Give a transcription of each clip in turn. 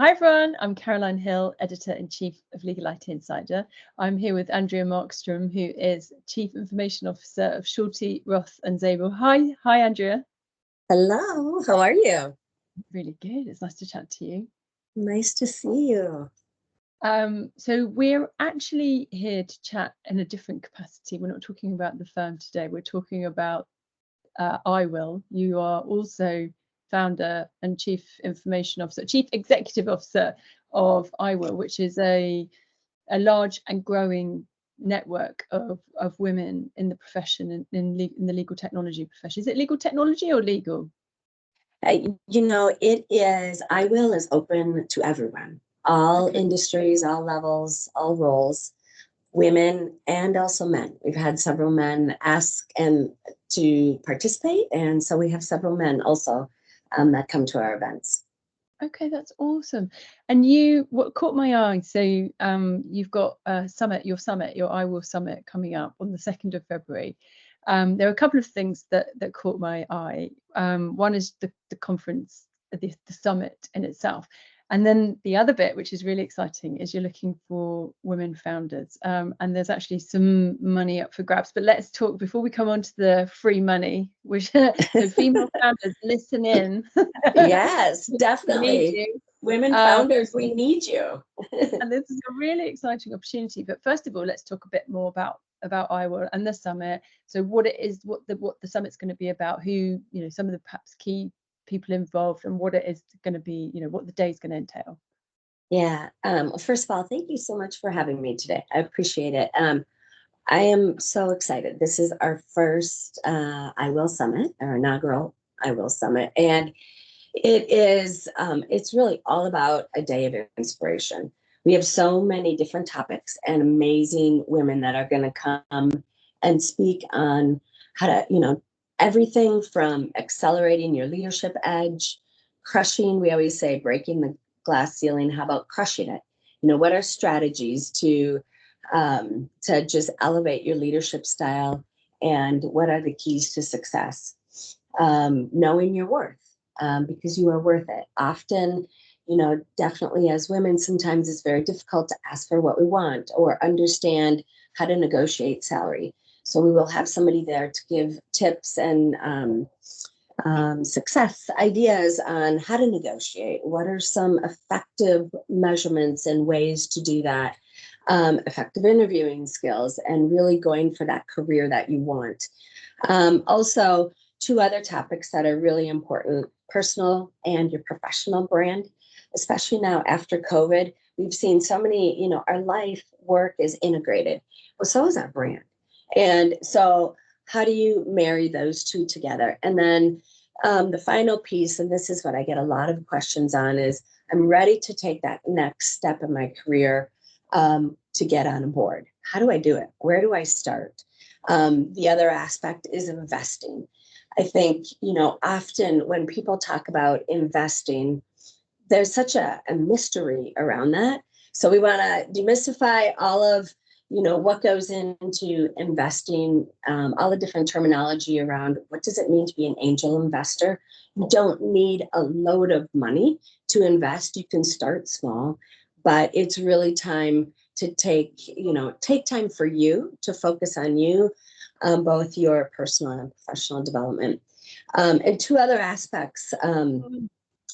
Hi everyone, I'm Caroline Hill, Editor-in-Chief of Legal IT Insider. I'm here with Andrea Markstrom, who is Chief Information Officer of Schulte Roth Zabel. Hi Andrea. Hello, how are you? Really good, it's nice to chat to you. Nice to see you. So we're actually here to chat in a different capacity. We're not talking about the firm today, we're talking about i.WILL. You are also founder and chief information officer, chief executive officer of i.WILL, which is a large and growing network of women in the profession, in the legal technology profession. Is it legal technology or legal? It is, i.WILL is open to everyone, all industries, all levels, all roles, women and also men. We've had several men ask to participate, and so we have several men also that come to our events. Okay, that's awesome. And what caught my eye, so you've got a summit, your i.WILL summit coming up on the 2nd of February. There are a couple of things that caught my eye. One is the conference, the summit in itself. And then the other bit, which is really exciting, is you're looking for women founders. And there's actually some money up for grabs. But let's talk, before we come on to the free money, which so female founders, listen in. Yes, definitely. Women founders, we need you. And this is a really exciting opportunity. But first of all, let's talk a bit more about i.WILL and the summit. So what it is, what the summit's going to be about, who, some of the perhaps key people involved, and what it is going to be, what the day is going to entail. Yeah. First of all, thank you so much for having me today. I appreciate it. I am so excited. This is our first i.WILL summit, our inaugural i.WILL summit, and it's really all about a day of inspiration. We have so many different topics and amazing women that are going to come and speak on how to, everything from accelerating your leadership edge, crushing, we always say breaking the glass ceiling. How about crushing it? What are strategies to just elevate your leadership style, and what are the keys to success? Knowing your worth, because you are worth it. Often, definitely as women, sometimes it's very difficult to ask for what we want or understand how to negotiate salary. So we will have somebody there to give tips and success ideas on how to negotiate. What are some effective measurements and ways to do that? Effective interviewing skills, and really going for that career that you want. Also, two other topics that are really important: personal and your professional brand. Especially now after COVID, we've seen so many, our life work is integrated. Well, so is our brand. And so how do you marry those two together? And then the final piece, and this is what I get a lot of questions on, is I'm ready to take that next step in my career to get on board. How do I do it? Where do I start? The other aspect is investing. I think, often when people talk about investing, there's such a mystery around that. So we want to demystify all of, what goes into investing, all the different terminology around what does it mean to be an angel investor. You don't need a load of money to invest. You can start small, but it's really time to take time for you to focus on you, both your personal and professional development. And two other aspects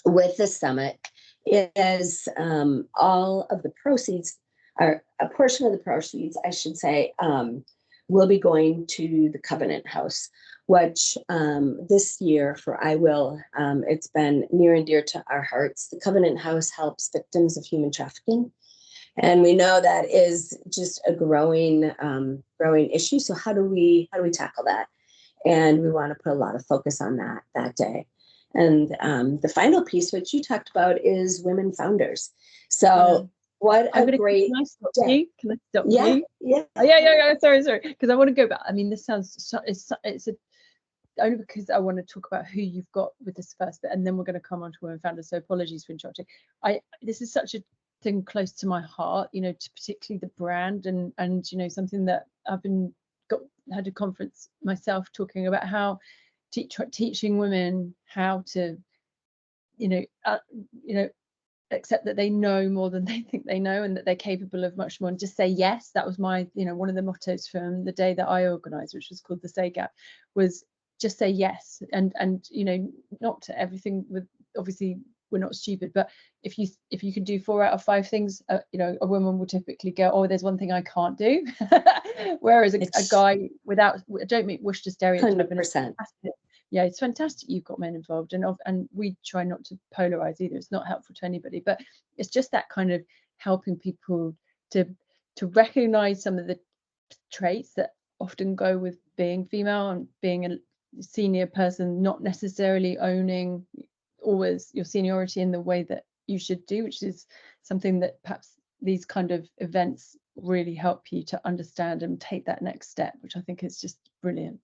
with the summit is all of the proceeds, or a portion of the proceeds, I should say, will be going to the Covenant House, which this year for i.WILL, it's been near and dear to our hearts. The Covenant House helps victims of human trafficking. And we know that is just a growing issue. So how do we tackle that? And we want to put a lot of focus on that day. And the final piece, which you talked about, is women founders. So what a great day. Can I stop you? Yeah. Oh, yeah. Sorry. Because I want to go back. I mean, this sounds, it's only because I want to talk about who you've got with this first bit, and then we're going to come on to women founders. So apologies for interrupting. This is such a thing close to my heart, to particularly the brand, and something that I've had a conference myself talking about, how teaching women how to accept that they know more than they think they know, and that they're capable of much more, and just say yes. That was my, one of the mottos from the day that I organized, which was called the Say Gap, was just say yes. And not to everything. With, obviously we're not stupid, but if you can do 4 out of 5 things, a woman will typically go, oh, there's one thing I can't do. Whereas a guy, without, I don't wish to stereotype, 100%. yeah, it's fantastic you've got men involved, and we try not to polarize either. It's not helpful to anybody, but it's just that kind of helping people to recognize some of the traits that often go with being female and being a senior person, not necessarily owning always your seniority in the way that you should do, which is something that perhaps these kind of events really help you to understand and take that next step, which I think is just brilliant.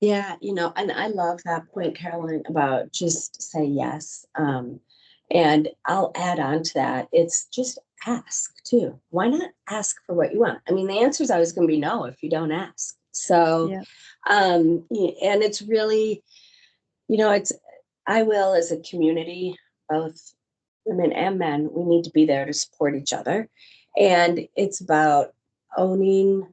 Yeah, and I love that point, Caroline, about just say yes. And I'll add on to that. It's just ask too. Why not ask for what you want? I mean, the answer is always going to be no if you don't ask. So, Yeah. and it's really, it's i.WILL as a community, both women and men, we need to be there to support each other. And it's about owning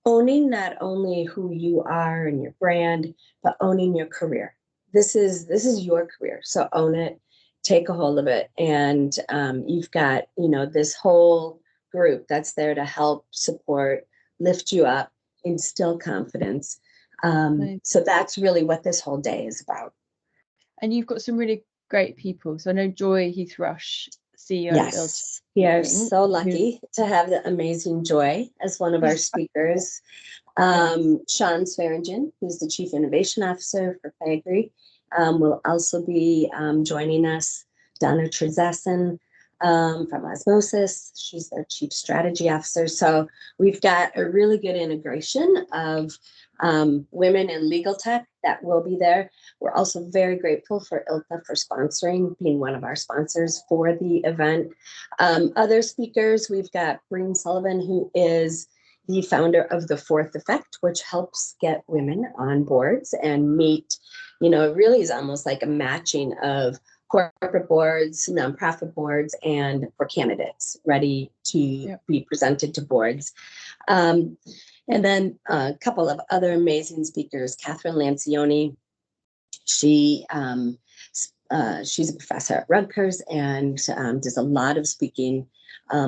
not only who you are and your brand, but owning your career. This is your career, so own it, take a hold of it, and you've got this whole group that's there to help support, lift you up, instill confidence. So that's really what this whole day is about. And you've got some really great people. So I know Joy Heath-Rush, CEO of Yes, we are so lucky to have the amazing Joy as one of our speakers. Sean Swearingen, who's the Chief Innovation Officer for Fagri, will also be joining us. Donna Trezesin from Osmosis, she's their Chief Strategy Officer. So we've got a really good integration of women in legal tech that will be there. We're also very grateful for ILTA for sponsoring, being one of our sponsors for the event. Other speakers, we've got Breen Sullivan, who is the founder of The Fourth Effect, which helps get women on boards and meet, it really is almost like a matching of corporate boards, nonprofit boards, and for candidates ready to be presented to boards. And then a couple of other amazing speakers, Catherine Lancioni. She's a professor at Rutgers and does a lot of speaking,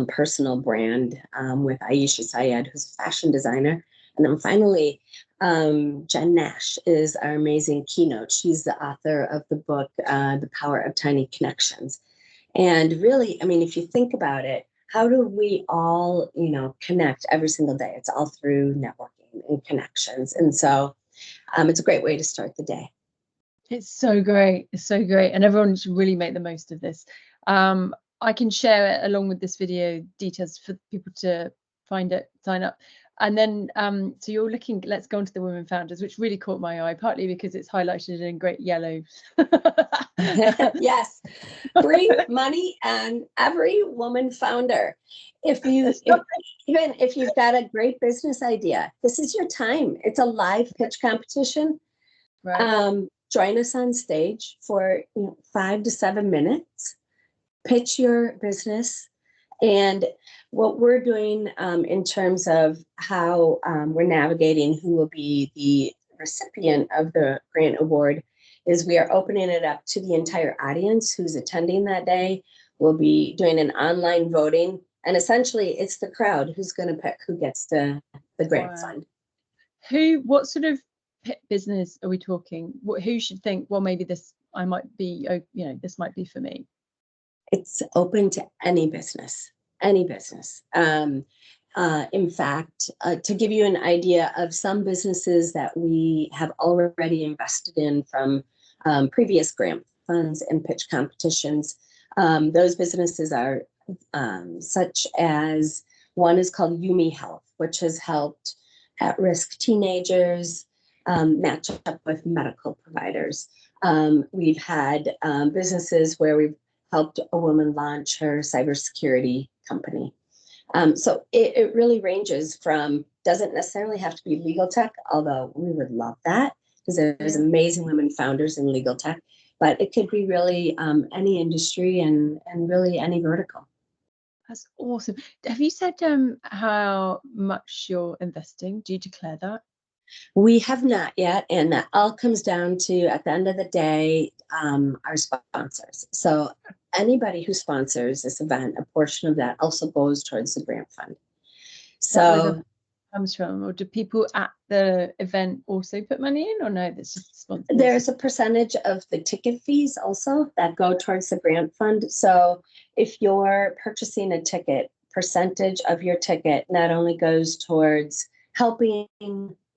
personal brand with Aisha Syed, who's a fashion designer. And then finally, Jen Nash is our amazing keynote. She's the author of the book, The Power of Tiny Connections. And really, I mean, if you think about it, how do we all, connect every single day? It's all through networking and connections. And so it's a great way to start the day. It's so great. It's so great. And everyone should really make the most of this. I can share it along with this video details for people to find it, sign up. And then, so you're looking, let's go on to the women founders, which really caught my eye, partly because it's highlighted in great yellow. Yes. Bring money and every woman founder. Even if you've got a great business idea, this is your time. It's a live pitch competition. Right. Join us on stage for 5 to 7 minutes. Pitch your business. And what we're doing in terms of how we're navigating who will be the recipient of the grant award is we are opening it up to the entire audience who's attending that day. We'll be doing an online voting. And essentially, it's the crowd who's going to pick who gets the grant fund. What sort of business are we talking? Who should think, well, maybe this this might be for me? It's open to any business. In fact, to give you an idea of some businesses that we have already invested in from previous grant funds and pitch competitions, those businesses are such as, one is called Yumi Health, which has helped at-risk teenagers match up with medical providers. We've had businesses where we've helped a woman launch her cybersecurity company. So it really ranges from, doesn't necessarily have to be legal tech, although we would love that because there's amazing women founders in legal tech. but it could be really any industry and really any vertical. That's awesome. Have you said how much you're investing? Do you declare that? We have not yet, and that all comes down to, at the end of the day, our sponsors. So anybody who sponsors this event, a portion of that also goes towards the grant fund. Is that where So the comes from, or do people at the event also put money in, or no, that's just sponsors? there's a percentage of the ticket fees also that go towards the grant fund. So if you're purchasing a ticket, percentage of your ticket not only goes towards helping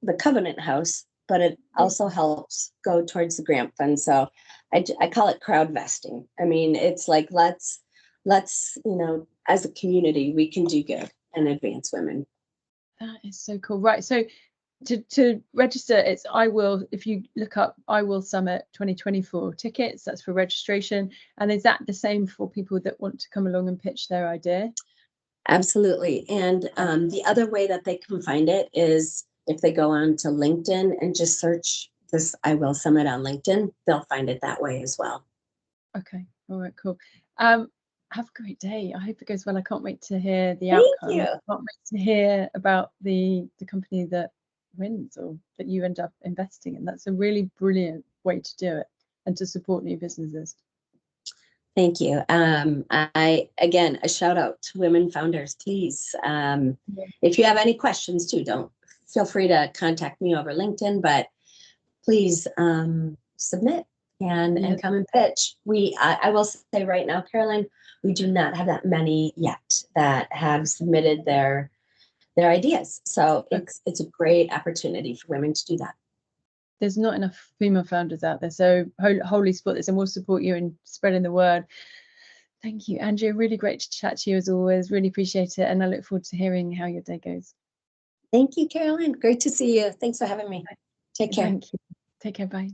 the Covenant House, but it also helps go towards the grant fund. So I call it crowd vesting. I mean, it's like, let's, as a community, we can do good and advance women. That is so cool. Right. So to register, it's I.WILL. If you look up I.WILL Summit 2024 tickets, that's for registration. And is that the same for people that want to come along and pitch their idea? Absolutely. And the other way that they can find it is if they go on to LinkedIn and just search this I.WILL Summit on LinkedIn, they'll find it that way as well. Okay. All right, cool. Have a great day. I hope it goes well. I can't wait to hear the outcome. Thank you. I can't wait to hear about the company that wins or that you end up investing in. That's a really brilliant way to do it and to support new businesses. Thank you. Again, a shout out to women founders, please. If you have any questions too, don't feel free to contact me over LinkedIn, but please submit and come and pitch. I will say right now, Carolyn, we do not have that many yet that have submitted their ideas. So it's a great opportunity for women to do that. There's not enough female founders out there, so wholly support this, and we'll support you in spreading the word. Thank you, Andrea. Really great to chat to you as always. Really appreciate it, and I look forward to hearing how your day goes. Thank you, Carolyn. Great to see you. Thanks for having me. Take care. Thank you. Take care. Bye.